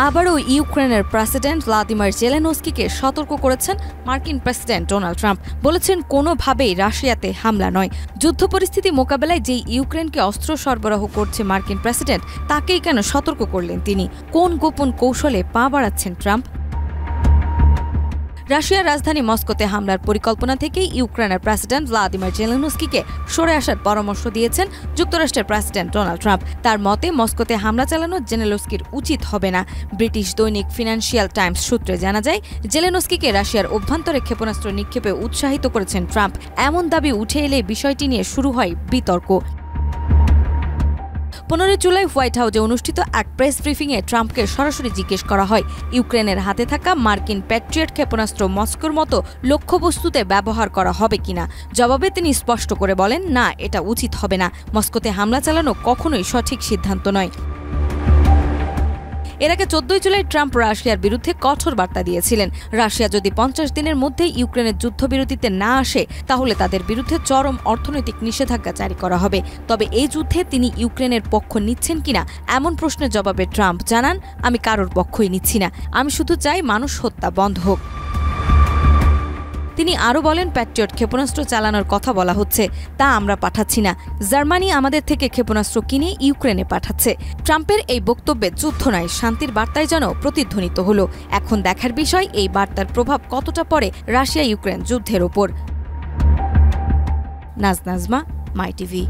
আবারও ইউক্রেনের president Vladimir জেলেনস্কিকে সতর্ক করেছেন মার্কিন প্রেসিডেন্ট ডোনাল্ড ট্রাম্প। বলেছেন, কোনোভাবেই রাশিয়াতে হামলা নয়। যুদ্ধ পরিস্থিতি মোকাবেলায় যেই ইউক্রেনকে অস্ত্র সরবরাহ করছে মার্কিন প্রেসিডেন্ট, তাকেই কেন সতর্ক করলেন তিনি? কোন গোপন কৌশলে পা বাড়াচ্ছেন ট্রাম্প? রাশিয়ার রাজধানী মস্কোতে হামলার পরিকল্পনা থেকেই ইউক্রেনের প্রেসিডেন্ট ভ্লাদিমির জেলেনস্কিকে সরে আসার পরামর্শ দিয়েছেন যুক্তরাষ্ট্রের প্রেসিডেন্ট ডোনাল্ড ট্রাম্প। তার মতে, মস্কোতে হামলা চালানো জেলেনস্কির উচিত হবে না। ব্রিটিশ দৈনিক ফিনান্সিয়াল টাইমস সূত্রে জানা যায়, জেলেনস্কিকে রাশিয়ার অভ্যন্তরে ক্ষেপণাস্ত্র নিক্ষেপে উৎসাহিত করেছেন ট্রাম্প। এমন দাবি উঠে এলে বিষয়টি নিয়ে শুরু হয় বিতর্ক। 15 জুলাই হোয়াইট হাউসে অনুষ্ঠিত এক প্রেস ব্রিফিংয়ে ট্রাম্পকে সরাসরি জিজ্ঞেস করা হয়, ইউক্রেনের হাতে থাকা মার্কিন প্যাট্রিয়ট ক্ষেপণাস্ত্র মস্কোর মতো লক্ষ্যবস্তুতে ব্যবহার করা হবে কিনা। জবাবে তিনি স্পষ্ট করে বলেন, না, এটা উচিত হবে না। মস্কোতে হামলা চালানো কখনোই সঠিক সিদ্ধান্ত নয়। এর আগে 14 জুলাই ট্রাম্প রাশিয়ার বিরুদ্ধে কঠোর বার্তা দিয়েছিলেন। রাশিয়া যদি 50 দিনের মধ্যে ইউক্রেনের যুদ্ধবিরতিতে না আসে, তাহলে তাদের বিরুদ্ধে চরম অর্থনৈতিক নিষেধাজ্ঞা জারি করা হবে। তবে এই যুদ্ধে তিনি ইউক্রেনের পক্ষ নিচ্ছেন কিনা এমন প্রশ্নের জবাবে ট্রাম্প জানান, আমি কারোর পক্ষই নিচ্ছি না। আমি শুধু চাই মানুষ হত্যা বন্ধ হোক। তিনি আরও বলেন, প্যাট্রিয়ট ক্ষেপণাস্ত্র চালানোর কথা বলা হচ্ছে, তা আমরা পাঠাচ্ছি না। জার্মানি আমাদের থেকে ক্ষেপণাস্ত্র কিনে ইউক্রেনে পাঠাচ্ছে। ট্রাম্পের এই বক্তব্যে যুদ্ধ নয়, শান্তির বার্তায় যেন প্রতিধ্বনিত হলো। এখন দেখার বিষয়, এই বার্তার প্রভাব কতটা পড়ে রাশিয়া ইউক্রেন যুদ্ধের ওপর। নাজমা, মাই টিভি।